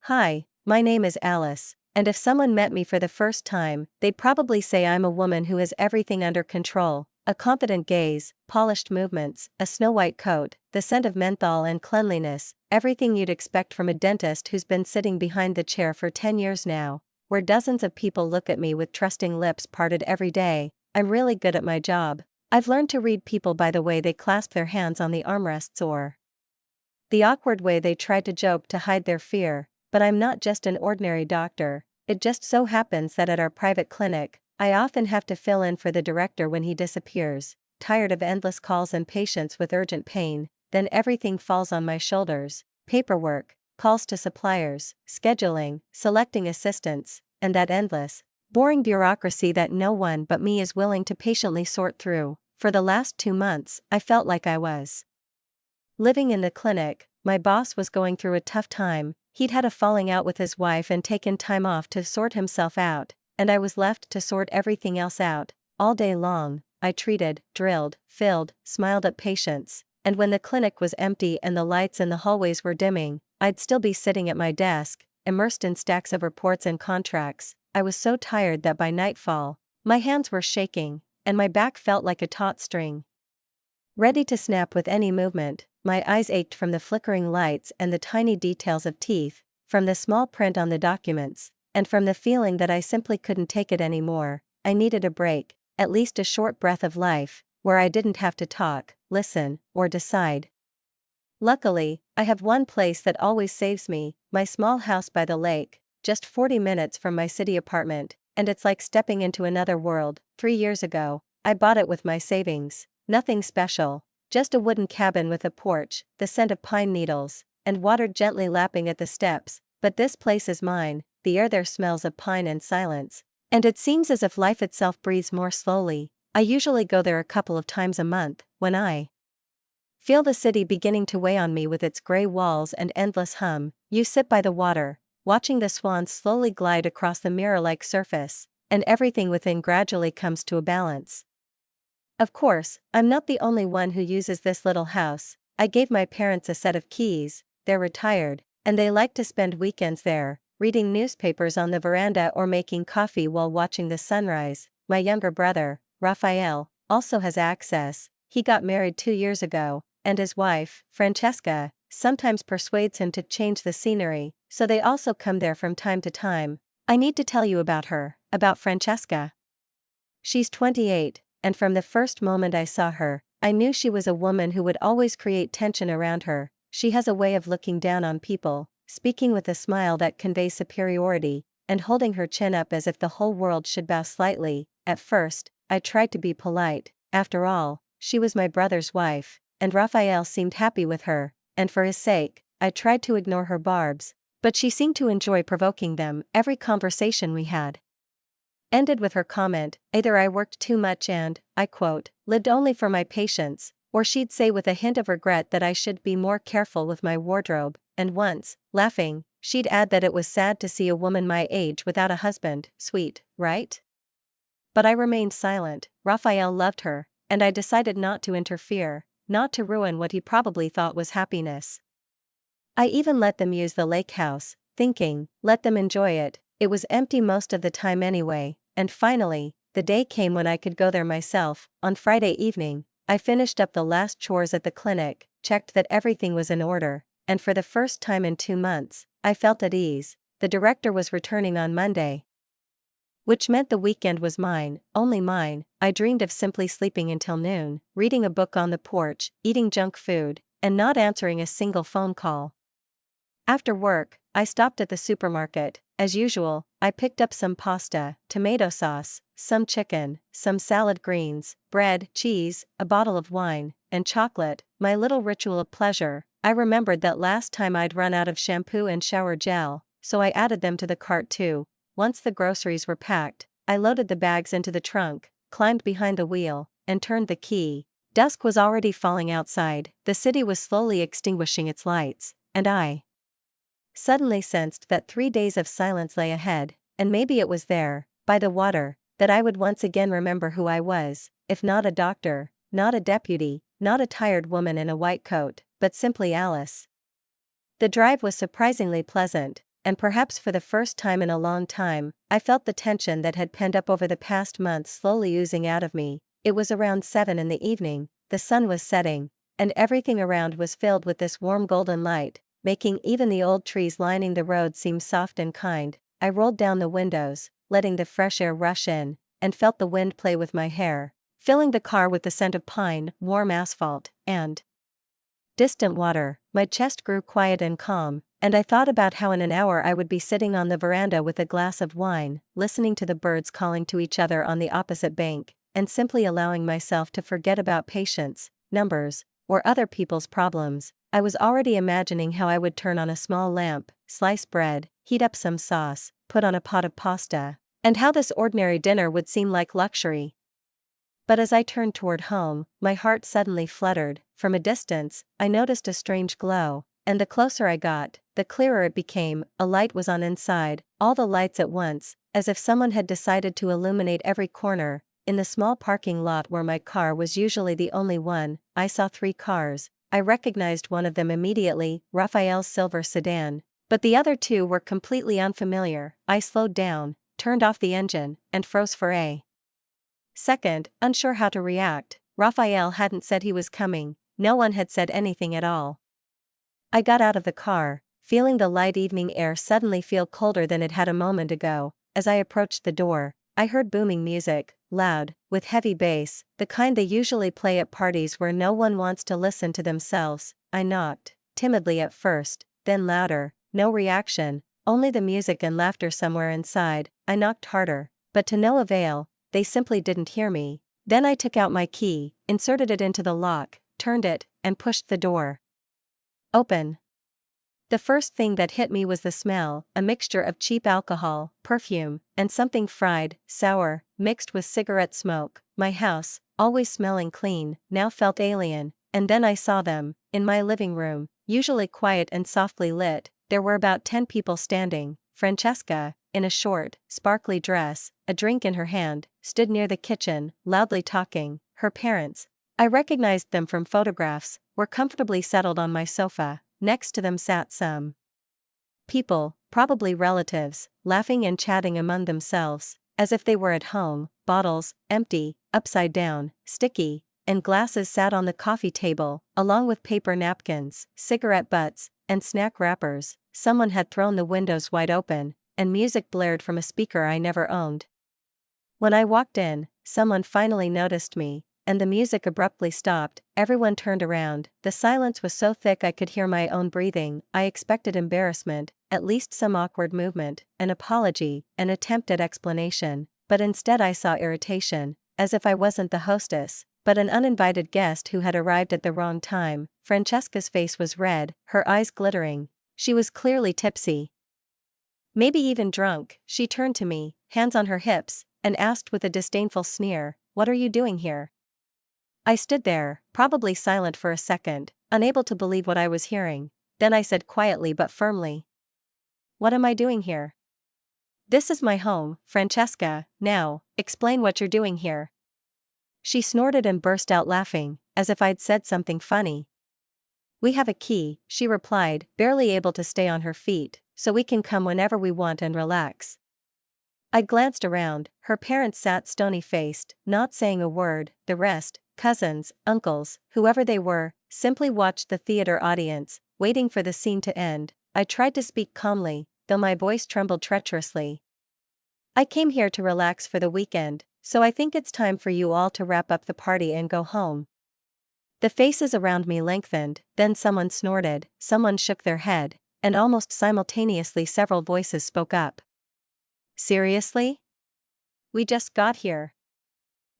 Hi, my name is Alice, and if someone met me for the first time, they'd probably say I'm a woman who has everything under control: a confident gaze, polished movements, a snow-white coat, the scent of menthol and cleanliness, everything you'd expect from a dentist who's been sitting behind the chair for 10 years now, where dozens of people look at me with trusting lips parted every day. I'm really good at my job. I've learned to read people by the way they clasp their hands on the armrests or the awkward way they try to joke to hide their fear. But I'm not just an ordinary doctor. It just so happens that at our private clinic, I often have to fill in for the director when he disappears. Tired of endless calls and patients with urgent pain, then everything falls on my shoulders: paperwork, calls to suppliers, scheduling, selecting assistants, and that endless, boring bureaucracy that no one but me is willing to patiently sort through. For the last 2 months, I felt like I was living in the clinic. My boss was going through a tough time. He'd had a falling out with his wife and taken time off to sort himself out, and I was left to sort everything else out. All day long, I treated, drilled, filled, smiled at patients, and when the clinic was empty and the lights in the hallways were dimming, I'd still be sitting at my desk, immersed in stacks of reports and contracts. I was so tired that by nightfall, my hands were shaking, and my back felt like a taut string, ready to snap with any movement. My eyes ached from the flickering lights and the tiny details of teeth, from the small print on the documents, and from the feeling that I simply couldn't take it anymore. I needed a break, at least a short breath of life, where I didn't have to talk, listen, or decide. Luckily, I have one place that always saves me: my small house by the lake, just 40 minutes from my city apartment, and it's like stepping into another world. 3 years ago, I bought it with my savings. Nothing special. Just a wooden cabin with a porch, the scent of pine needles, and water gently lapping at the steps. But this place is mine. The air there smells of pine and silence, and it seems as if life itself breathes more slowly. I usually go there a couple of times a month, when I feel the city beginning to weigh on me with its gray walls and endless hum. You sit by the water, watching the swans slowly glide across the mirror-like surface, and everything within gradually comes to a balance. Of course, I'm not the only one who uses this little house. I gave my parents a set of keys. They're retired, and they like to spend weekends there, reading newspapers on the veranda or making coffee while watching the sunrise. My younger brother, Raphael, also has access. He got married 2 years ago, and his wife, Francesca, sometimes persuades him to change the scenery, so they also come there from time to time. I need to tell you about her, about Francesca. She's 28. And from the first moment I saw her, I knew she was a woman who would always create tension around her. She has a way of looking down on people, speaking with a smile that conveys superiority, and holding her chin up as if the whole world should bow slightly. At first, I tried to be polite. After all, she was my brother's wife, and Raphael seemed happy with her, and for his sake, I tried to ignore her barbs, but she seemed to enjoy provoking them. Every conversation we had ended with her comment: either I worked too much and, I quote, lived only for my patients, or she'd say with a hint of regret that I should be more careful with my wardrobe, and once, laughing, she'd add that it was sad to see a woman my age without a husband. Sweet, right? But I remained silent. Raphael loved her, and I decided not to interfere, not to ruin what he probably thought was happiness. I even let them use the lake house, thinking, let them enjoy it. It was empty most of the time anyway. And finally, the day came when I could go there myself. On Friday evening, I finished up the last chores at the clinic, checked that everything was in order, and for the first time in 2 months, I felt at ease. The director was returning on Monday, which meant the weekend was mine, only mine. I dreamed of simply sleeping until noon, reading a book on the porch, eating junk food, and not answering a single phone call. After work, I stopped at the supermarket. As usual, I picked up some pasta, tomato sauce, some chicken, some salad greens, bread, cheese, a bottle of wine, and chocolate. My little ritual of pleasure. I remembered that last time I'd run out of shampoo and shower gel, so I added them to the cart too. Once the groceries were packed, I loaded the bags into the trunk, climbed behind the wheel, and turned the key. Dusk was already falling outside. The city was slowly extinguishing its lights, and I suddenly sensed that 3 days of silence lay ahead, and maybe it was there, by the water, that I would once again remember who I was, if not a doctor, not a deputy, not a tired woman in a white coat, but simply Alice. The drive was surprisingly pleasant. and perhaps for the first time in a long time, I felt the tension that had pent up over the past months slowly oozing out of me. It was around 7 in the evening, the sun was setting, and everything around was filled with this warm golden light, making even the old trees lining the road seem soft and kind. I rolled down the windows, letting the fresh air rush in, and felt the wind play with my hair, filling the car with the scent of pine, warm asphalt, and distant water. My chest grew quiet and calm, and I thought about how in an hour I would be sitting on the veranda with a glass of wine, listening to the birds calling to each other on the opposite bank, and simply allowing myself to forget about patience, numbers, or other people's problems. I was already imagining how I would turn on a small lamp, slice bread, heat up some sauce, put on a pot of pasta, and how this ordinary dinner would seem like luxury. But as I turned toward home, my heart suddenly fluttered. From a distance, I noticed a strange glow, and the closer I got, the clearer it became. A light was on inside, all the lights at once, as if someone had decided to illuminate every corner. In the small parking lot where my car was usually the only one, I saw 3 cars. I recognized one of them immediately, Raphael's silver sedan, but the other 2 were completely unfamiliar. I slowed down, turned off the engine, and froze for a second, unsure how to react. Raphael hadn't said he was coming, no one had said anything at all. I got out of the car, feeling the light evening air suddenly feel colder than it had a moment ago. As I approached the door, I heard booming music, loud, with heavy bass, the kind they usually play at parties where no one wants to listen to themselves. I knocked, timidly at first, then louder, no reaction, only the music and laughter somewhere inside. I knocked harder, but to no avail. They simply didn't hear me. Then I took out my key, inserted it into the lock, turned it, and pushed the door open. The first thing that hit me was the smell, a mixture of cheap alcohol, perfume, and something fried, sour, mixed with cigarette smoke. My house, always smelling clean, now felt alien. And then I saw them, in my living room, usually quiet and softly lit. There were about 10 people standing. Francesca, in a short, sparkly dress, a drink in her hand, stood near the kitchen, loudly talking. Her parents, I recognized them from photographs, were comfortably settled on my sofa. Next to them sat some people, probably relatives, laughing and chatting among themselves, as if they were at home. Bottles, empty, upside down, sticky, and glasses sat on the coffee table, along with paper napkins, cigarette butts, and snack wrappers. Someone had thrown the windows wide open, and music blared from a speaker I never owned. When I walked in, someone finally noticed me, and the music abruptly stopped. Everyone turned around. The silence was so thick I could hear my own breathing. I expected embarrassment, at least some awkward movement, an apology, an attempt at explanation, but instead I saw irritation, as if I wasn't the hostess, but an uninvited guest who had arrived at the wrong time. Francesca's face was red, her eyes glittering. She was clearly tipsy. Maybe even drunk. She turned to me, hands on her hips, and asked with a disdainful sneer, "What are you doing here?" I stood there, probably silent for a second, unable to believe what I was hearing. Then I said quietly but firmly, "What am I doing here?" "This is my home, Francesca. Now, explain what you're doing here." She snorted and burst out laughing, as if I'd said something funny. "We have a key," she replied, barely able to stay on her feet, "so we can come whenever we want and relax." I glanced around. Her parents sat stony-faced, not saying a word. The rest, cousins, uncles, whoever they were, simply watched the theater audience, waiting for the scene to end. I tried to speak calmly, though my voice trembled treacherously. "I came here to relax for the weekend, so I think it's time for you all to wrap up the party and go home." The faces around me lengthened, then someone snorted, someone shook their head, and almost simultaneously several voices spoke up. "Seriously? We just got here."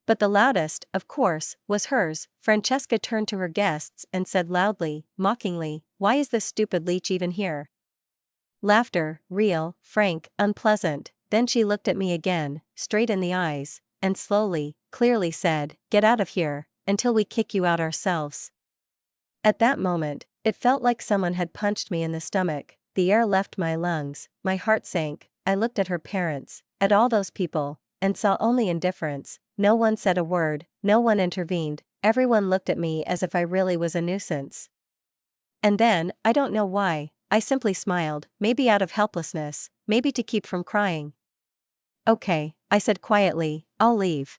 But the loudest, of course, was hers. Francesca turned to her guests and said loudly, mockingly, "Why is this stupid leech even here?" Laughter, real, frank, unpleasant. Then she looked at me again, straight in the eyes, and slowly, clearly said, "Get out of here, until we kick you out ourselves." At that moment, it felt like someone had punched me in the stomach. The air left my lungs, my heart sank. I looked at her parents, at all those people, and saw only indifference. No one said a word, no one intervened. Everyone looked at me as if I really was a nuisance. And then, I don't know why, I simply smiled, maybe out of helplessness, maybe to keep from crying. Okay, I said quietly, I'll leave.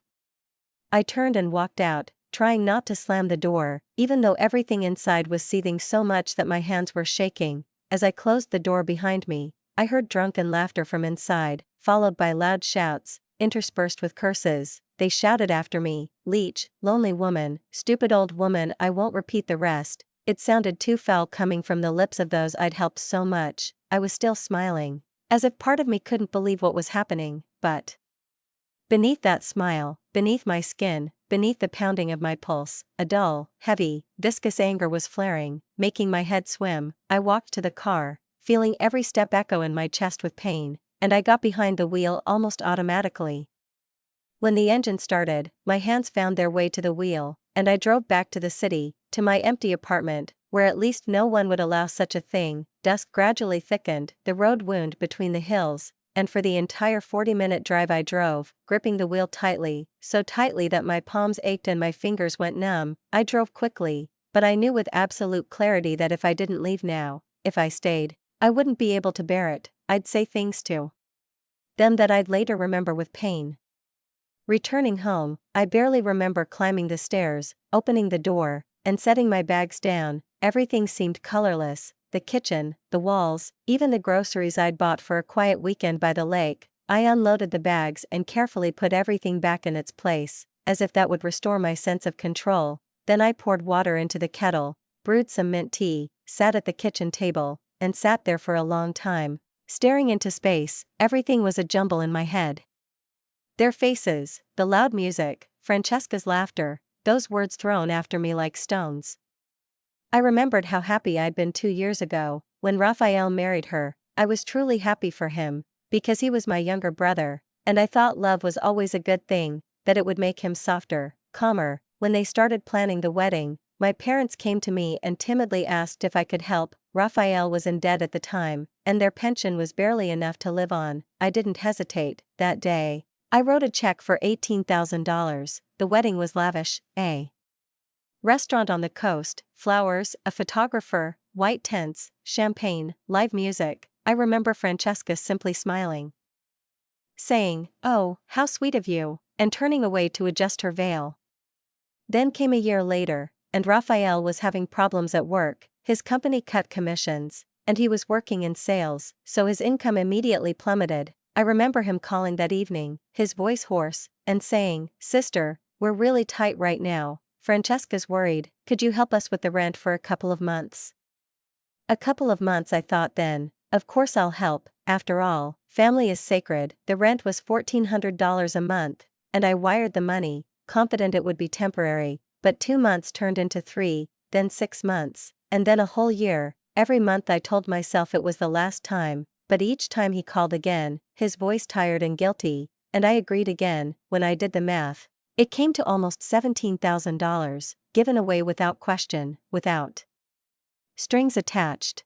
I turned and walked out, trying not to slam the door, even though everything inside was seething so much that my hands were shaking. As I closed the door behind me, I heard drunken laughter from inside, followed by loud shouts, interspersed with curses. They shouted after me, "Leech, lonely woman, stupid old woman." I won't repeat the rest. It sounded too foul coming from the lips of those I'd helped so much. I was still smiling, as if part of me couldn't believe what was happening, but beneath that smile, beneath my skin, beneath the pounding of my pulse, a dull, heavy, viscous anger was flaring, making my head swim. I walked to the car, feeling every step echo in my chest with pain, and I got behind the wheel almost automatically. When the engine started, my hands found their way to the wheel, and I drove back to the city, to my empty apartment, where at least no one would allow such a thing. Dusk gradually thickened, the road wound between the hills, and for the entire 40-minute drive I drove, gripping the wheel tightly, so tightly that my palms ached and my fingers went numb. I drove quickly, but I knew with absolute clarity that if I didn't leave now, if I stayed, I wouldn't be able to bear it. I'd say things to them that I'd later remember with pain. Returning home, I barely remember climbing the stairs, opening the door, and setting my bags down. Everything seemed colorless, the kitchen, the walls, even the groceries I'd bought for a quiet weekend by the lake. I unloaded the bags and carefully put everything back in its place, as if that would restore my sense of control. Then I poured water into the kettle, brewed some mint tea, sat at the kitchen table, and sat there for a long time, staring into space. Everything was a jumble in my head. Their faces, the loud music, Francesca's laughter, those words thrown after me like stones. I remembered how happy I'd been 2 years ago, when Raphael married her. I was truly happy for him, because he was my younger brother, and I thought love was always a good thing, that it would make him softer, calmer. When they started planning the wedding, my parents came to me and timidly asked if I could help. Raphael was in debt at the time, and their pension was barely enough to live on. I didn't hesitate. That day, I wrote a check for $18,000. The wedding was lavish, a restaurant on the coast, flowers, a photographer, white tents, champagne, live music. I remember Francesca simply smiling, saying, "Oh, how sweet of you," and turning away to adjust her veil. Then came a year later, and Raphael was having problems at work. His company cut commissions, and he was working in sales, so his income immediately plummeted. I remember him calling that evening, his voice hoarse, and saying, "Sister, we're really tight right now. Francesca's worried. Could you help us with the rent for a couple of months?" A couple of months, I thought then. Of course I'll help. After all, family is sacred. The rent was $1,400 a month, and I wired the money, confident it would be temporary. But 2 months turned into 3, then 6 months, and then a whole year. Every month I told myself it was the last time, but each time he called again, his voice tired and guilty, and I agreed again. When I did the math, it came to almost $17,000, given away without question, without strings attached.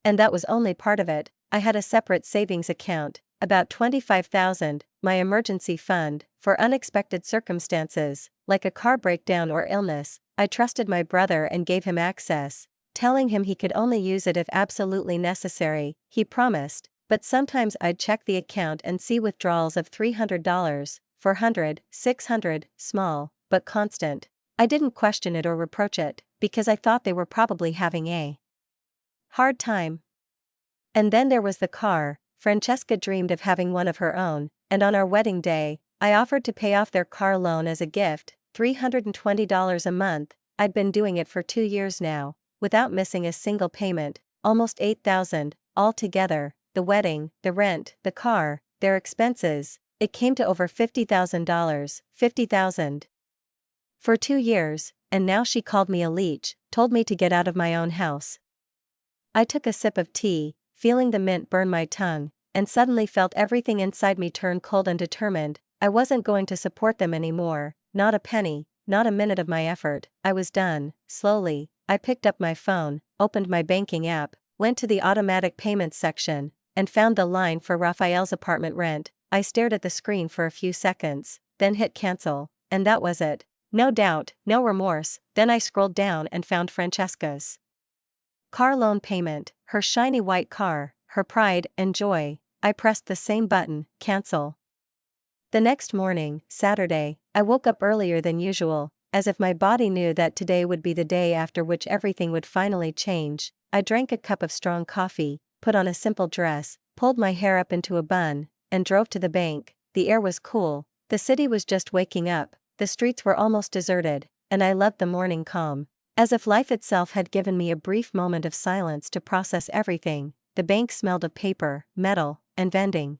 And that was only part of it. I had a separate savings account, about $25,000, my emergency fund, for unexpected circumstances, like a car breakdown or illness. I trusted my brother and gave him access, telling him he could only use it if absolutely necessary. He promised, but sometimes I'd check the account and see withdrawals of $300, $400, $600, small, but constant. I didn't question it or reproach it, because I thought they were probably having a hard time. And then there was the car. Francesca dreamed of having one of her own, and on our wedding day, I offered to pay off their car loan as a gift, $320 a month. I'd been doing it for 2 years now, without missing a single payment, almost $8,000, all together, the wedding, the rent, the car, their expenses. It came to over $50,000, $50,000. For 2 years, and now she called me a leech, told me to get out of my own house. I took a sip of tea, feeling the mint burn my tongue, and suddenly felt everything inside me turn cold and determined. I wasn't going to support them anymore, not a penny, not a minute of my effort. I was done. Slowly, I picked up my phone, opened my banking app, went to the automatic payments section, and found the line for Raphael's apartment rent. I stared at the screen for a few seconds, then hit cancel, and that was it. No doubt, no remorse. Then I scrolled down and found Francesca's Car loan payment, her shiny white car, her pride and joy. I pressed the same button, cancel. The next morning, Saturday, I woke up earlier than usual, as if my body knew that today would be the day after which everything would finally change. I drank a cup of strong coffee, put on a simple dress, pulled my hair up into a bun, and drove to the bank. The air was cool, the city was just waking up, the streets were almost deserted, and I loved the morning calm. As if life itself had given me a brief moment of silence to process everything. The bank smelled of paper, metal, and vending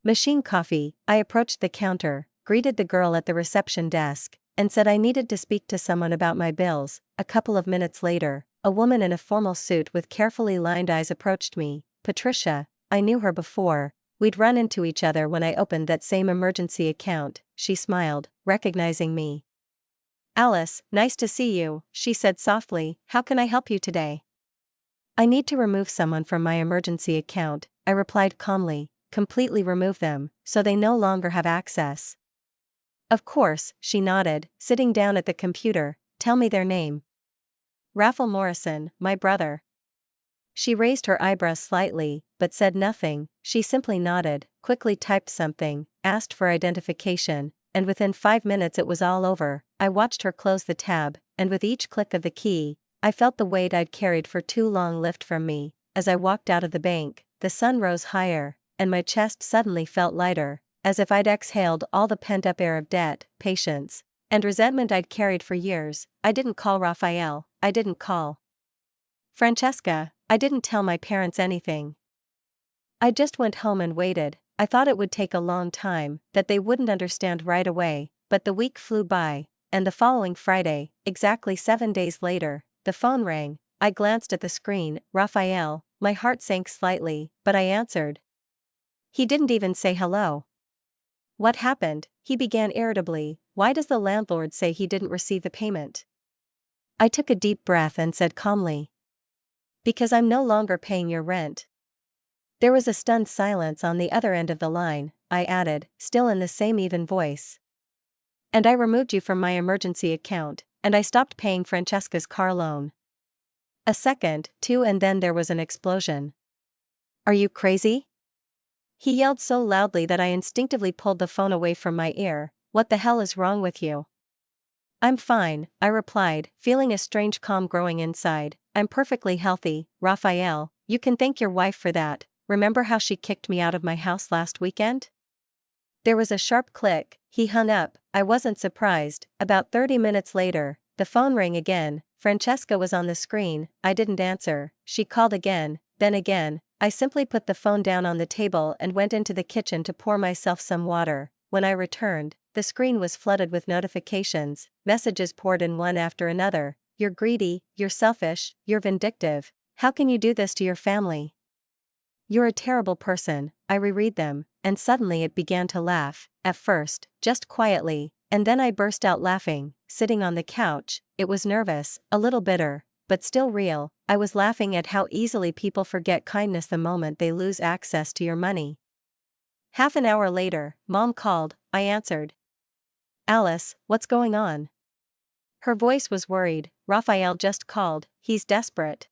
machine coffee. I approached the counter, greeted the girl at the reception desk, and said I needed to speak to someone about my bills. A couple of minutes later, a woman in a formal suit with carefully lined eyes approached me. Patricia, I knew her before. We'd run into each other when I opened that same emergency account. She smiled, recognizing me. Alice, nice to see you, she said softly. How can I help you today? I need to remove someone from my emergency account, I replied calmly. Completely remove them, so they no longer have access. Of course, she nodded, sitting down at the computer. Tell me their name. Raffle Morrison, my brother. She raised her eyebrows slightly, but said nothing. She simply nodded, quickly typed something, asked for identification, and within 5 minutes it was all over. I watched her close the tab, and with each click of the key, I felt the weight I'd carried for too long lift from me. As I walked out of the bank, the sun rose higher, and my chest suddenly felt lighter, as if I'd exhaled all the pent-up air of debt, patience, and resentment I'd carried for years. I didn't call Raphael, I didn't call Francesca, I didn't tell my parents anything. I just went home and waited. I thought it would take a long time, that they wouldn't understand right away, but the week flew by, and the following Friday, exactly 7 days later, the phone rang. I glanced at the screen. Raphael. My heart sank slightly, but I answered. He didn't even say hello. What happened? He began irritably. Why does the landlord say he didn't receive the payment? I took a deep breath and said calmly. Because I'm no longer paying your rent. There was a stunned silence on the other end of the line. I added, still in the same even voice. And I removed you from my emergency account, and I stopped paying Francesca's car loan. A second, two, and then there was an explosion. Are you crazy? He yelled so loudly that I instinctively pulled the phone away from my ear. What the hell is wrong with you? I'm fine, I replied, feeling a strange calm growing inside. I'm perfectly healthy. Raphael, you can thank your wife for that. Remember how she kicked me out of my house last weekend? There was a sharp click. He hung up. I wasn't surprised. About 30 minutes later, the phone rang again. Francesca was on the screen. I didn't answer. She called again, then again. I simply put the phone down on the table and went into the kitchen to pour myself some water. When I returned, the screen was flooded with notifications. Messages poured in one after another. You're greedy, you're selfish, you're vindictive. How can you do this to your family? You're a terrible person. I reread them, and suddenly it began to laugh, at first, just quietly, and then I burst out laughing, sitting on the couch. It was nervous, a little bitter, but still real. I was laughing at how easily people forget kindness the moment they lose access to your money. Half an hour later, Mom called. I answered. Alice, what's going on? Her voice was worried. Raphael just called. He's desperate.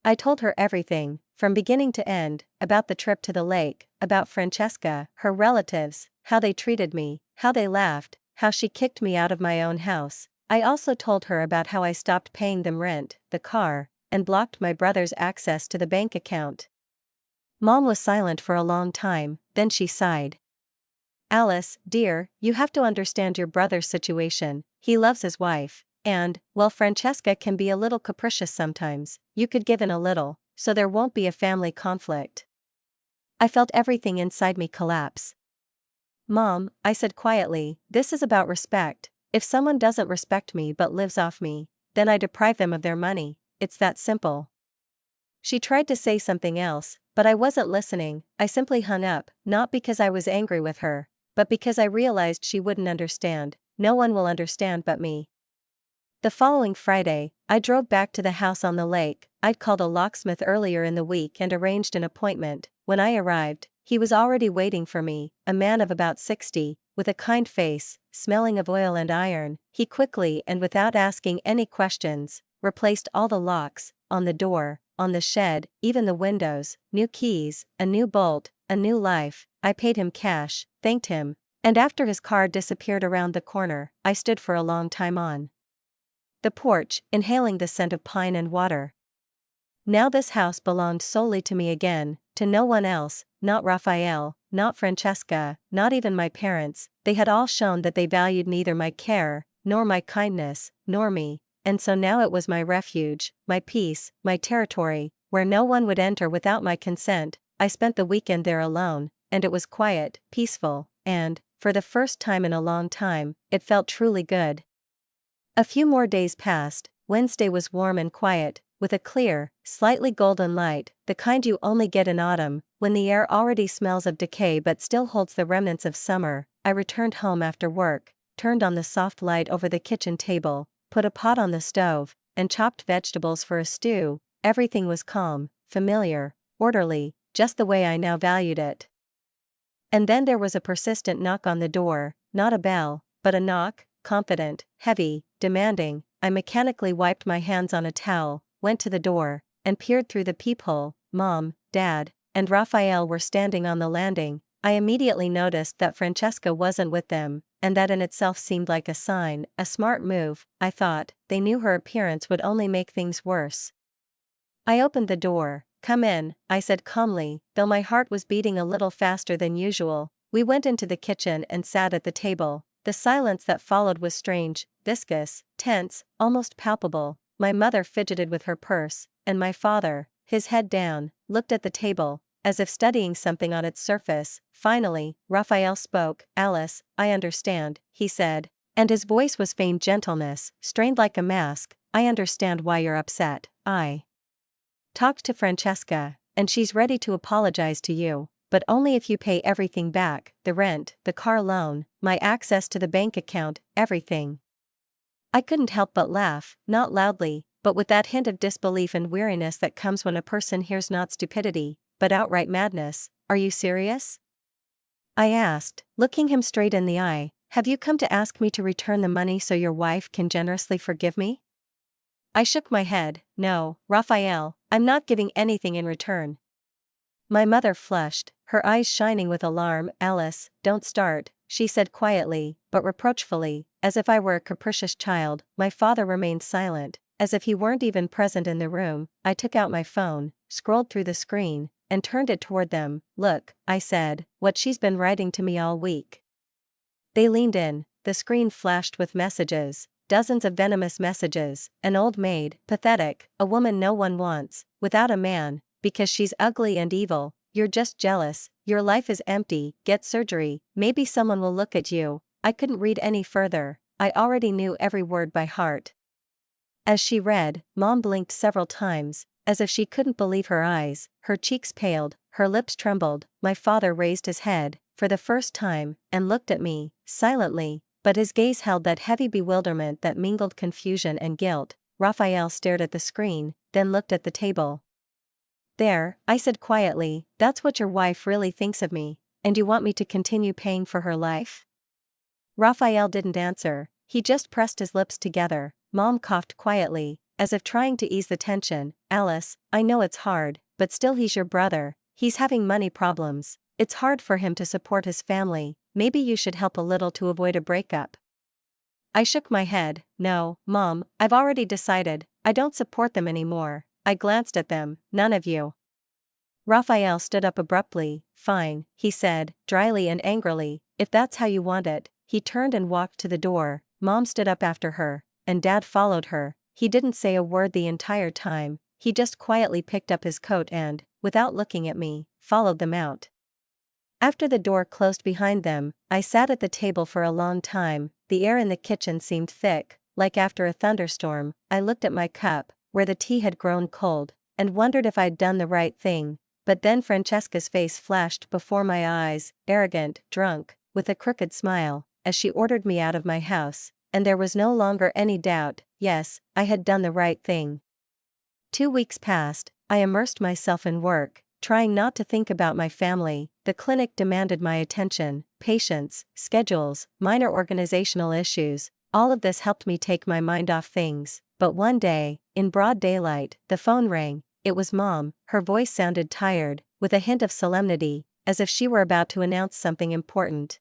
I told her everything, from beginning to end, about the trip to the lake, about Francesca, her relatives, how they treated me, how they laughed, how she kicked me out of my own house. I also told her about how I stopped paying them rent, the car, and blocked my brother's access to the bank account. Mom was silent for a long time, then she sighed. Alice, dear, you have to understand your brother's situation. He loves his wife, and, while Francesca can be a little capricious sometimes, you could give in a little, so there won't be a family conflict. I felt everything inside me collapse. Mom, I said quietly, this is about respect. If someone doesn't respect me but lives off me, then I deprive them of their money. It's that simple. She tried to say something else, but I wasn't listening. I simply hung up, not because I was angry with her, but because I realized she wouldn't understand. No one will understand but me. The following Friday, I drove back to the house on the lake. I'd called a locksmith earlier in the week and arranged an appointment. When I arrived, he was already waiting for me, a man of about 60, with a kind face, smelling of oil and iron. He quickly and without asking any questions, replaced all the locks, on the door, on the shed, even the windows, new keys, a new bolt, a new life. I paid him cash, thanked him, and after his car disappeared around the corner, I stood for a long time on the porch, inhaling the scent of pine and water. Now this house belonged solely to me again, to no one else, not Raphael, not Francesca, not even my parents. They had all shown that they valued neither my care, nor my kindness, nor me, and so now it was my refuge, my peace, my territory, where no one would enter without my consent. I spent the weekend there alone, and it was quiet, peaceful, and, for the first time in a long time, it felt truly good. A few more days passed. Wednesday was warm and quiet, with a clear, slightly golden light, the kind you only get in autumn, when the air already smells of decay but still holds the remnants of summer. I returned home after work, turned on the soft light over the kitchen table, put a pot on the stove, and chopped vegetables for a stew. Everything was calm, familiar, orderly, just the way I now valued it. And then there was a persistent knock on the door, not a bell, but a knock, confident, heavy, demanding. I mechanically wiped my hands on a towel, went to the door, and peered through the peephole. Mom, Dad, and Raphael were standing on the landing. I immediately noticed that Francesca wasn't with them, and that in itself seemed like a sign, a smart move. I thought, they knew her appearance would only make things worse. I opened the door. "Come in," I said calmly, though my heart was beating a little faster than usual. We went into the kitchen and sat at the table. The silence that followed was strange, viscous, tense, almost palpable. My mother fidgeted with her purse, and my father, his head down, looked at the table, as if studying something on its surface. Finally, Raphael spoke. "Alice, I understand," he said, and his voice was feigned gentleness, strained like a mask. "I understand why you're upset. I talked to Francesca, and she's ready to apologize to you. But only if you pay everything back, the rent, the car loan, my access to the bank account, everything." I couldn't help but laugh, not loudly, but with that hint of disbelief and weariness that comes when a person hears not stupidity, but outright madness. "Are you serious?" I asked, looking him straight in the eye. "Have you come to ask me to return the money so your wife can generously forgive me?" I shook my head. "No, Raphael, I'm not giving anything in return." My mother flushed, her eyes shining with alarm. "Alice, don't start," she said quietly, but reproachfully, as if I were a capricious child. My father remained silent, as if he weren't even present in the room. I took out my phone, scrolled through the screen, and turned it toward them. "Look," I said, "what she's been writing to me all week." They leaned in. The screen flashed with messages, dozens of venomous messages. "An old maid, pathetic, a woman no one wants, without a man, because she's ugly and evil, you're just jealous, your life is empty, get surgery, maybe someone will look at you." I couldn't read any further, I already knew every word by heart. As she read, Mom blinked several times, as if she couldn't believe her eyes. Her cheeks paled, her lips trembled. My father raised his head, for the first time, and looked at me, silently, but his gaze held that heavy bewilderment that mingled confusion and guilt. Raphael stared at the screen, then looked at the table. "There," I said quietly, "that's what your wife really thinks of me, and you want me to continue paying for her life?" Raphael didn't answer, he just pressed his lips together. Mom coughed quietly, as if trying to ease the tension. "Alice, I know it's hard, but still he's your brother, he's having money problems, it's hard for him to support his family, maybe you should help a little to avoid a breakup." I shook my head. "No, Mom, I've already decided, I don't support them anymore." I glanced at them. "None of you." Raphael stood up abruptly. "Fine," he said, dryly and angrily, "if that's how you want it." He turned and walked to the door. Mom stood up after her, and Dad followed her. He didn't say a word the entire time, he just quietly picked up his coat and, without looking at me, followed them out. After the door closed behind them, I sat at the table for a long time. The air in the kitchen seemed thick, like after a thunderstorm. I looked at my cup, where the tea had grown cold, and wondered if I'd done the right thing. But then Francesca's face flashed before my eyes, arrogant, drunk, with a crooked smile, as she ordered me out of my house, and there was no longer any doubt. Yes, I had done the right thing. 2 weeks passed. I immersed myself in work, trying not to think about my family. The clinic demanded my attention, patients, schedules, minor organizational issues. All of this helped me take my mind off things. but one day, in broad daylight, the phone rang. It was Mom. Her voice sounded tired, with a hint of solemnity, as if she were about to announce something important.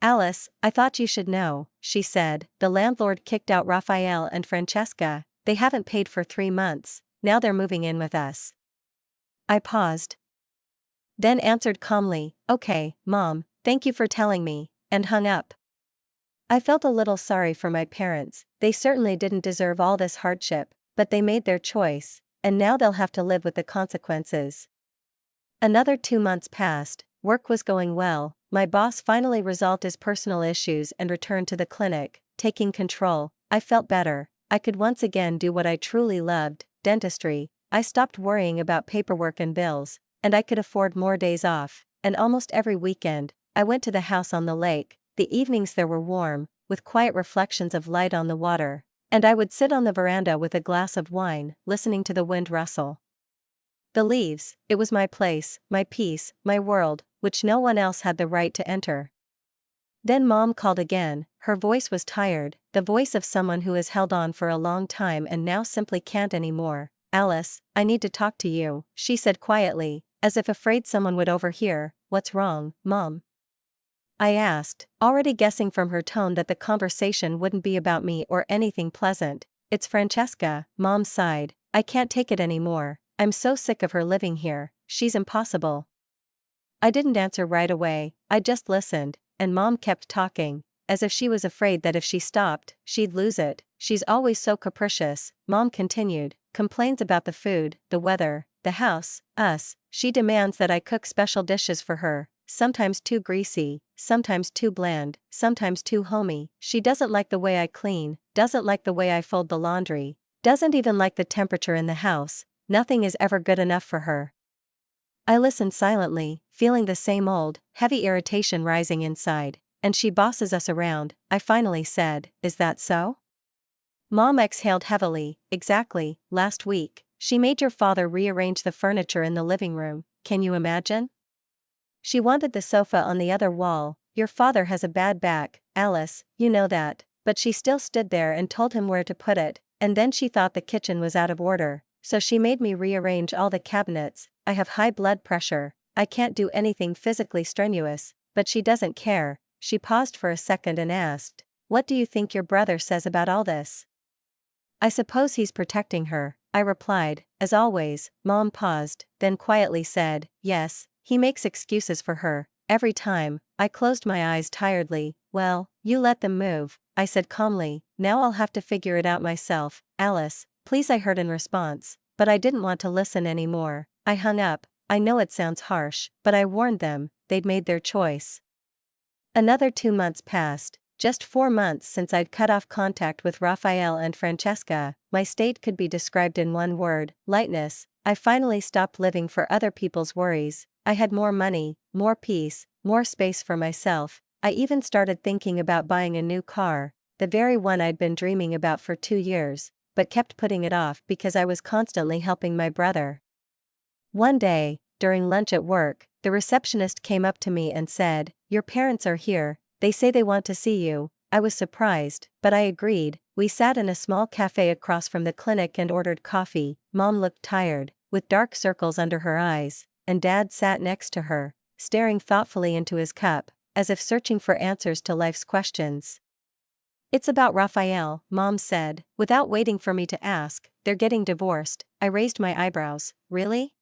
"Alice, I thought you should know," she said. "The landlord kicked out Raphael and Francesca. They haven't paid for 3 months, now they're moving in with us." I paused. Then answered calmly, "Okay, Mom, thank you for telling me," and hung up. I felt a little sorry for my parents. They certainly didn't deserve all this hardship, but they made their choice, and now they'll have to live with the consequences. Another 2 months passed, work was going well. My boss finally resolved his personal issues and returned to the clinic, taking control. I felt better. I could once again do what I truly loved, dentistry. I stopped worrying about paperwork and bills, and I could afford more days off. And almost every weekend, I went to the house on the lake. The evenings there were warm, with quiet reflections of light on the water, and I would sit on the veranda with a glass of wine, listening to the wind rustle the leaves. It was my place, my peace, my world, which no one else had the right to enter. Then Mom called again. Her voice was tired, the voice of someone who has held on for a long time and now simply can't anymore. "Alice, I need to talk to you," she said quietly, as if afraid someone would overhear. "What's wrong, Mom?" I asked, already guessing from her tone that the conversation wouldn't be about me or anything pleasant. "It's Francesca," Mom sighed. "I can't take it anymore. I'm so sick of her living here, she's impossible." I didn't answer right away, I just listened, and Mom kept talking, as if she was afraid that if she stopped, she'd lose it. "She's always so capricious," Mom continued, "complains about the food, the weather, the house, us. She demands that I cook special dishes for her, sometimes too greasy, sometimes too bland, sometimes too homey. She doesn't like the way I clean, doesn't like the way I fold the laundry, doesn't even like the temperature in the house. Nothing is ever good enough for her." I listened silently, feeling the same old, heavy irritation rising inside. "And she bosses us around," I finally said. "Is that so?" Mom exhaled heavily. "Exactly, last week, she made your father rearrange the furniture in the living room. Can you imagine? She wanted the sofa on the other wall. Your father has a bad back, Alice, you know that. But she still stood there and told him where to put it, and then she thought the kitchen was out of order. So she made me rearrange all the cabinets. I have high blood pressure. I can't do anything physically strenuous, but she doesn't care." She paused for a second and asked, "What do you think your brother says about all this?" "I suppose he's protecting her," I replied. As always, Mom paused, then quietly said, "Yes, he makes excuses for her, every time." I closed my eyes tiredly. "Well, you let them move," I said calmly. "Now I'll have to figure it out myself." "Alice, please," I heard in response, but I didn't want to listen anymore. I hung up. I know it sounds harsh, but I warned them, they'd made their choice. Another 2 months passed, just 4 months since I'd cut off contact with Raphael and Francesca. My state could be described in one word: lightness. I finally stopped living for other people's worries. I had more money, more peace, more space for myself. I even started thinking about buying a new car, the very one I'd been dreaming about for 2 years, but kept putting it off because I was constantly helping my brother. One day, during lunch at work, the receptionist came up to me and said, "Your parents are here, they say they want to see you." I was surprised, but I agreed. We sat in a small cafe across from the clinic and ordered coffee. Mom looked tired, with dark circles under her eyes, and Dad sat next to her, staring thoughtfully into his cup, as if searching for answers to life's questions. "It's about Raphael," Mom said, without waiting for me to ask. "They're getting divorced." I raised my eyebrows. "Really?"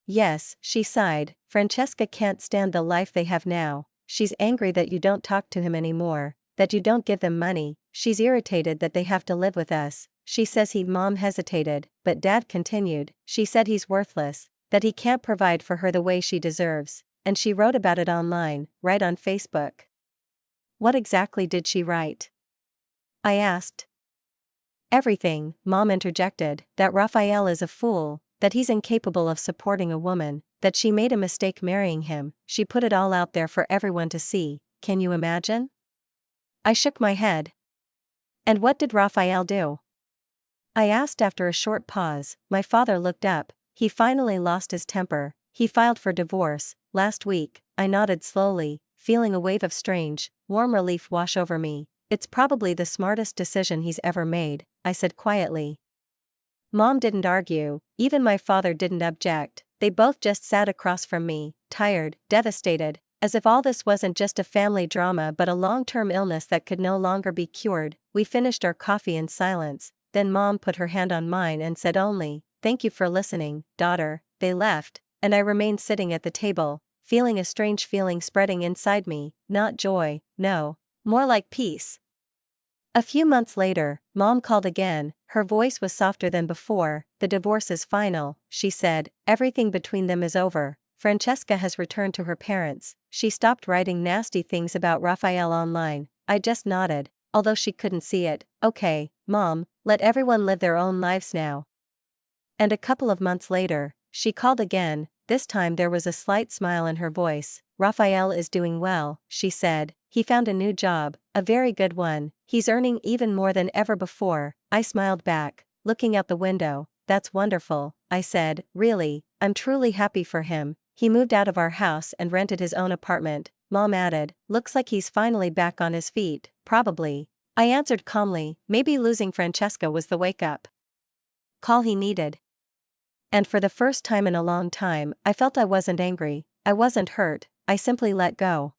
"Yes," she sighed. "Francesca can't stand the life they have now. She's angry that you don't talk to him anymore, that you don't give them money. She's irritated that they have to live with us. She says he—" Mom hesitated, but Dad continued. "She said he's worthless, that he can't provide for her the way she deserves, and she wrote about it online, right on Facebook." "What exactly did she write?" I asked. "Everything," Mom interjected. "That Raphael is a fool, that he's incapable of supporting a woman, that she made a mistake marrying him. She put it all out there for everyone to see. Can you imagine?" I shook my head. "And what did Raphael do?" I asked after a short pause. My father looked up. "He finally lost his temper. He filed for divorce, last week." I nodded slowly, feeling a wave of strange, warm relief wash over me. It's probably the smartest decision he's ever made, I said quietly. Mom didn't argue, even my father didn't object, they both just sat across from me, tired, devastated, as if all this wasn't just a family drama but a long-term illness that could no longer be cured. We finished our coffee in silence, then Mom put her hand on mine and said only, "Thank you for listening, daughter." They left, and I remained sitting at the table, feeling a strange feeling spreading inside me, not joy, no, more like peace. A few months later, Mom called again. Her voice was softer than before. "The divorce is final," she said. "Everything between them is over. Francesca has returned to her parents. She stopped writing nasty things about Raphael online." I just nodded, although she couldn't see it. "Okay, Mom, let everyone live their own lives now." And a couple of months later, she called again. This time there was a slight smile in her voice. "Raphael is doing well," she said. "He found a new job, a very good one. He's earning even more than ever before." I smiled back, looking out the window. "That's wonderful," I said. "Really, I'm truly happy for him. He moved out of our house and rented his own apartment." Mom added, "Looks like he's finally back on his feet." "Probably," I answered calmly. Maybe losing Francesca was the wake-up call he needed. And for the first time in a long time, I felt I wasn't angry, I wasn't hurt, I simply let go.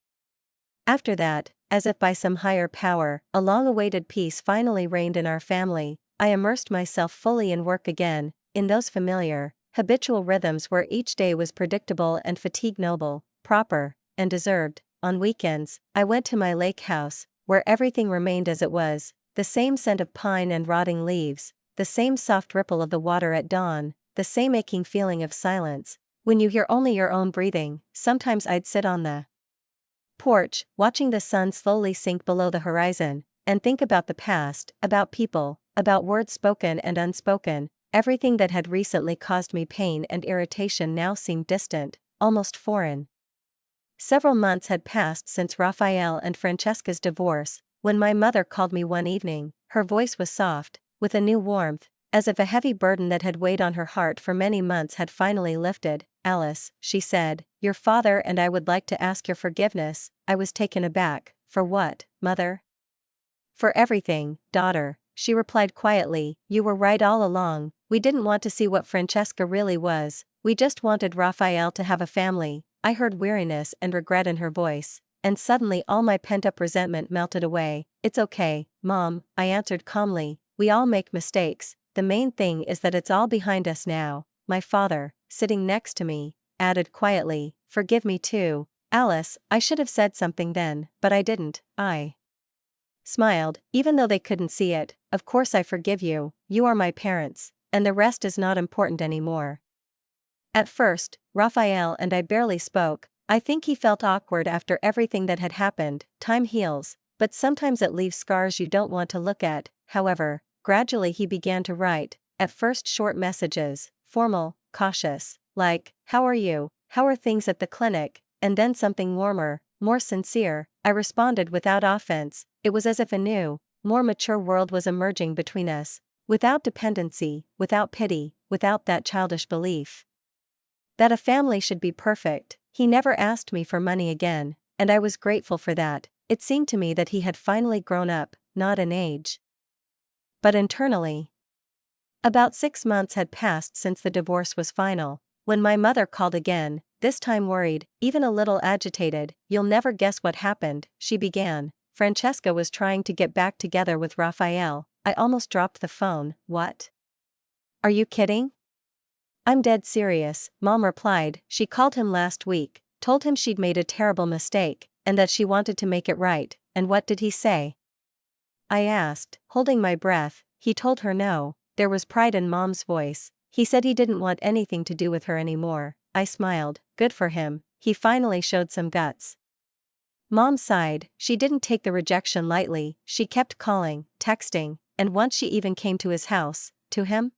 After that, as if by some higher power, a long-awaited peace finally reigned in our family. I immersed myself fully in work again, in those familiar, habitual rhythms where each day was predictable and fatigue-noble, proper, and deserved. On weekends, I went to my lake house, where everything remained as it was, the same scent of pine and rotting leaves, the same soft ripple of the water at dawn, the same aching feeling of silence, when you hear only your own breathing. Sometimes I'd sit on the porch, watching the sun slowly sink below the horizon, and think about the past, about people, about words spoken and unspoken. Everything that had recently caused me pain and irritation now seemed distant, almost foreign. Several months had passed since Raphael and Francesca's divorce, when my mother called me one evening. Her voice was soft, with a new warmth, as if a heavy burden that had weighed on her heart for many months had finally lifted. "Alice," she said, "your father and I would like to ask your forgiveness." I was taken aback. "For what, Mother?" "For everything, daughter," she replied quietly. "You were right all along. We didn't want to see what Francesca really was. We just wanted Raphael to have a family." I heard weariness and regret in her voice, and suddenly all my pent-up resentment melted away. "It's okay, Mom," I answered calmly. "We all make mistakes. The main thing is that it's all behind us now." My father, sitting next to me, added quietly, "Forgive me too, Alice." I should have said something then, but I didn't. I smiled, even though they couldn't see it. "Of course I forgive you, you are my parents, and the rest is not important anymore." At first, Raphael and I barely spoke. I think he felt awkward after everything that had happened. Time heals, but sometimes it leaves scars you don't want to look at. However, gradually he began to write, at first short messages, formal, cautious, like, "How are you? How are things at the clinic?" And then something warmer, more sincere. I responded without offense. It was as if a new, more mature world was emerging between us, without dependency, without pity, without that childish belief that a family should be perfect. He never asked me for money again, and I was grateful for that. It seemed to me that he had finally grown up, not in age, but internally. About 6 months had passed since the divorce was final, when my mother called again, this time worried, even a little agitated. "You'll never guess what happened," she began. "Francesca was trying to get back together with Raphael." I almost dropped the phone. "What? Are you kidding?" "I'm dead serious," Mom replied. "She called him last week, told him she'd made a terrible mistake, and that she wanted to make it right." "And what did he say?" I asked, holding my breath. "He told her no." There was pride in Mom's voice. "He said he didn't want anything to do with her anymore." I smiled. "Good for him, he finally showed some guts." Mom sighed. She didn't take the rejection lightly. She kept calling, texting, and once she even came to his house. To him?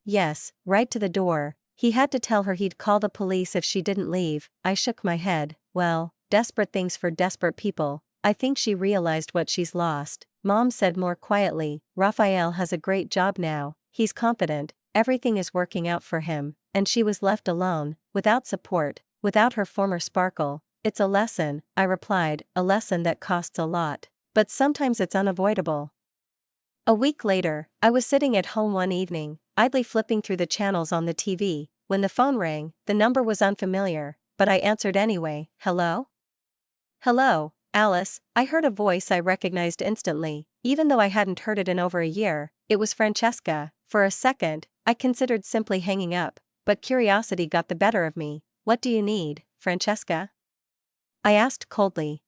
Yes, right to the door. He had to tell her he'd call the police if she didn't leave. I shook my head. Well, desperate things for desperate people. I think she realized what she's lost. Mom said more quietly, "Raphael has a great job now, he's confident, everything is working out for him." And she was left alone, without support, without her former sparkle. "It's a lesson," I replied, "a lesson that costs a lot." but sometimes it's unavoidable. A week later, I was sitting at home one evening, idly flipping through the channels on the TV, when the phone rang. The number was unfamiliar, but I answered anyway. Hello? Hello, Alice. I heard a voice I recognized instantly, even though I hadn't heard it in over a year. It was Francesca. For a second, I considered simply hanging up, but curiosity got the better of me. What do you need, Francesca? I asked coldly.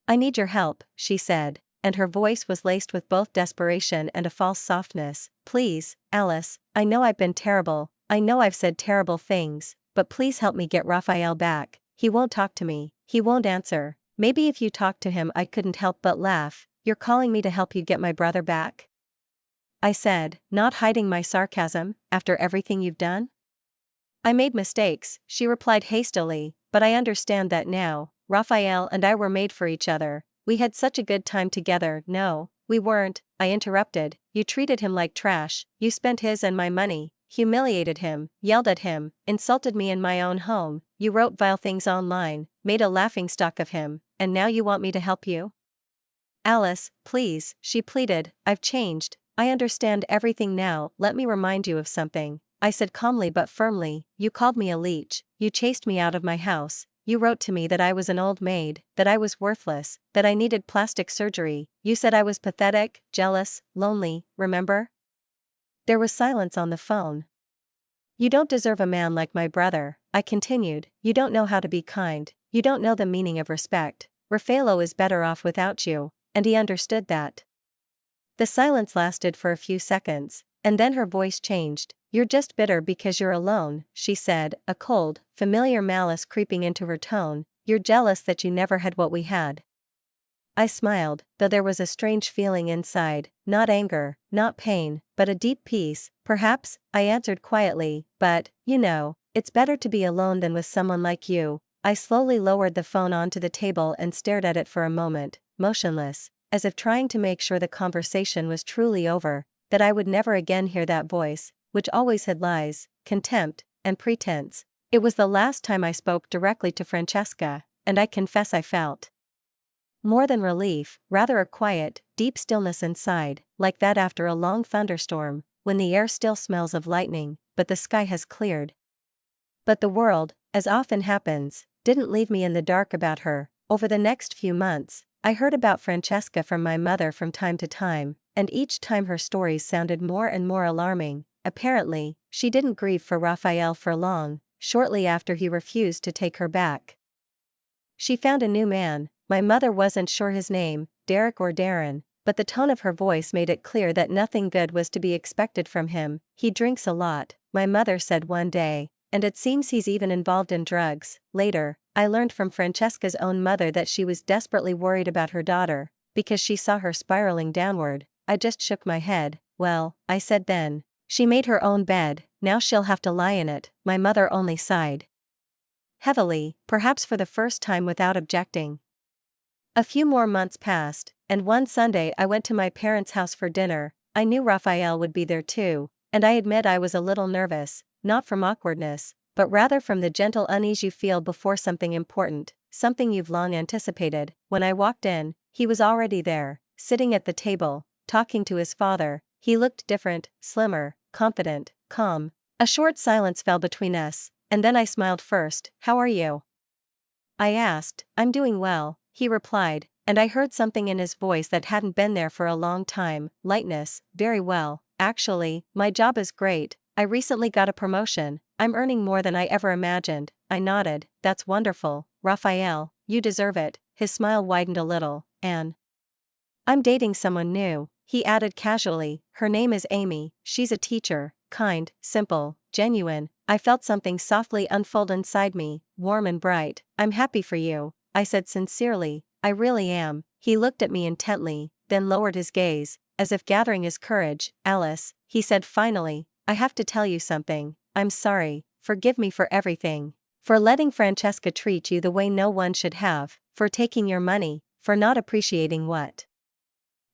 I need your help, she said, and her voice was laced with both desperation and a false softness. Please, Alice, I know I've been terrible, I know I've said terrible things, but please help me get Raphael back. He won't talk to me, he won't answer. Maybe if you talked to him I couldn't help but laugh. You're calling me to help you get my brother back? I said, not hiding my sarcasm. After everything you've done? I made mistakes, she replied hastily, but I understand that now. Raphael and I were made for each other. We had such a good time together. No, we weren't, I interrupted. You treated him like trash, you spent his and my money, humiliated him, yelled at him, insulted me in my own home, you wrote vile things online, made a laughingstock of him, and now you want me to help you? Alice, please, she pleaded, I've changed, I understand everything now. Let me remind you of something, I said calmly but firmly. You called me a leech, you chased me out of my house, you wrote to me that I was an old maid, that I was worthless, that I needed plastic surgery, you said I was pathetic, jealous, lonely, remember? There was silence on the phone. You don't deserve a man like my brother, I continued. You don't know how to be kind, you don't know the meaning of respect. Raffaello is better off without you, and he understood that. The silence lasted for a few seconds, and then her voice changed. You're just bitter because you're alone, she said, a cold, familiar malice creeping into her tone. You're jealous that you never had what we had. I smiled, though there was a strange feeling inside, not anger, not pain, but a deep peace. Perhaps, I answered quietly, but, you know, it's better to be alone than with someone like you. I slowly lowered the phone onto the table and stared at it for a moment, motionless, as if trying to make sure the conversation was truly over, that I would never again hear that voice, which always had lies, contempt, and pretense. It was the last time I spoke directly to Francesca, and I confess I felt more than relief, rather a quiet, deep stillness inside, like that after a long thunderstorm, when the air still smells of lightning, but the sky has cleared. But the world, as often happens, didn't leave me in the dark about her. Over the next few months, I heard about Francesca from my mother from time to time, and each time her stories sounded more and more alarming. Apparently, she didn't grieve for Raphael for long. Shortly after he refused to take her back, she found a new man. My mother wasn't sure his name, Derek or Darren, but the tone of her voice made it clear that nothing good was to be expected from him. He drinks a lot, my mother said one day, and it seems he's even involved in drugs. Later, I learned from Francesca's own mother that she was desperately worried about her daughter, because she saw her spiraling downward. I just shook my head. Well, I said then, she made her own bed, now she'll have to lie in it. My mother only sighed heavily, perhaps for the first time without objecting. A few more months passed, and one Sunday I went to my parents' house for dinner. I knew Raphael would be there too, and I admit I was a little nervous, not from awkwardness, but rather from the gentle unease you feel before something important, something you've long anticipated. When I walked in, he was already there, sitting at the table, talking to his father. He looked different, slimmer, confident, calm. A short silence fell between us, and then I smiled first. How are you? I asked. I'm doing well, he replied, and I heard something in his voice that hadn't been there for a long time. Lightness. Very well, actually, my job is great. I recently got a promotion. I'm earning more than I ever imagined. I nodded. That's wonderful, Raphael, you deserve it. His smile widened a little. And I'm dating someone new, he added casually. Her name is Amy. She's a teacher, kind, simple, genuine. I felt something softly unfold inside me, warm and bright. I'm happy for you, I said sincerely. I really am. He looked at me intently, then lowered his gaze, as if gathering his courage. Alice, he said finally, I have to tell you something. I'm sorry. Forgive me for everything. For letting Francesca treat you the way no one should have, for taking your money, for not appreciating what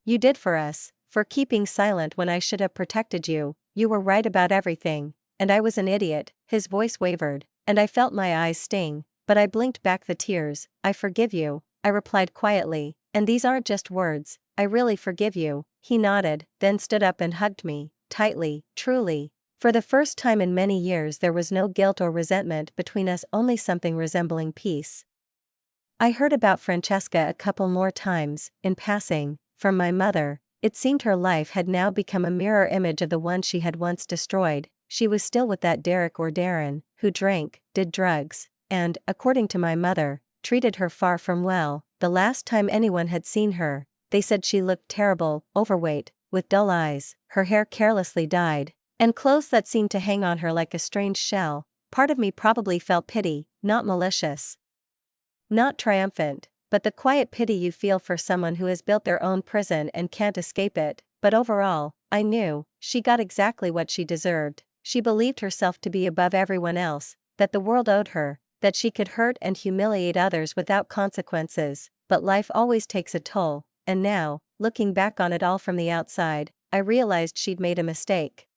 you did for us, for keeping silent when I should have protected you. You were right about everything, and I was an idiot. His voice wavered, and I felt my eyes sting, but I blinked back the tears. I forgive you, I replied quietly. And these aren't just words, I really forgive you." He nodded, then stood up and hugged me, tightly, truly. For the first time in many years there was no guilt or resentment between us, only something resembling peace. I heard about Francesca a couple more times, in passing, from my mother. It seemed her life had now become a mirror image of the one she had once destroyed. She was still with that Derek or Darren, who drank, did drugs, and, according to my mother, treated her far from well. The last time anyone had seen her, they said she looked terrible, overweight, with dull eyes, her hair carelessly dyed, and clothes that seemed to hang on her like a strange shell. Part of me probably felt pity, not malicious, not triumphant, but the quiet pity you feel for someone who has built their own prison and can't escape it. But overall, I knew, she got exactly what she deserved. She believed herself to be above everyone else, that the world owed her, that she could hurt and humiliate others without consequences, but life always takes a toll, and now, looking back on it all from the outside, I realized she'd made a mistake.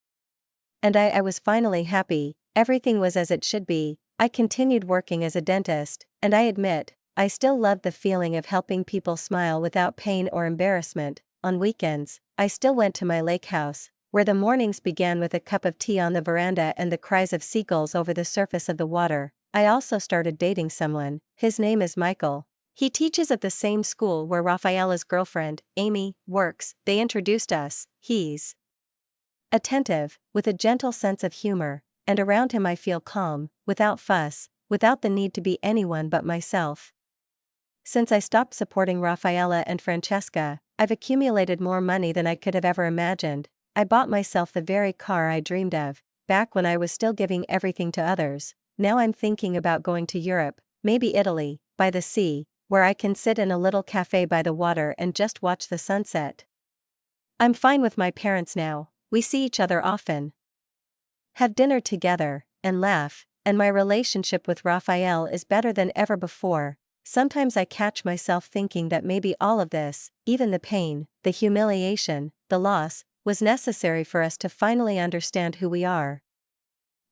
And I was finally happy. Everything was as it should be. I continued working as a dentist, and I admit, I still loved the feeling of helping people smile without pain or embarrassment. On weekends, I still went to my lake house, where the mornings began with a cup of tea on the veranda and the cries of seagulls over the surface of the water. I also started dating someone. His name is Michael. He teaches at the same school where Rafaela's girlfriend, Amy, works. They introduced us. He's attentive, with a gentle sense of humor, and around him I feel calm, without fuss, without the need to be anyone but myself. Since I stopped supporting Rafaela and Francesca, I've accumulated more money than I could have ever imagined. I bought myself the very car I dreamed of, back when I was still giving everything to others. Now I'm thinking about going to Europe, maybe Italy, by the sea, where I can sit in a little cafe by the water and just watch the sunset. I'm fine with my parents now. We see each other often, have dinner together, and laugh, and my relationship with Raphael is better than ever before. Sometimes I catch myself thinking that maybe all of this, even the pain, the humiliation, the loss, was necessary for us to finally understand who we are.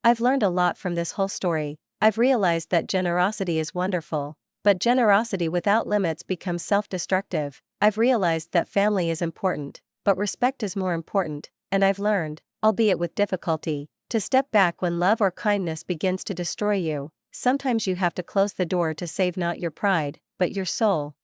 I've learned a lot from this whole story. I've realized that generosity is wonderful, but generosity without limits becomes self-destructive. I've realized that family is important, but respect is more important, and I've learned, albeit with difficulty, to step back when love or kindness begins to destroy you. Sometimes you have to close the door to save not your pride, but your soul.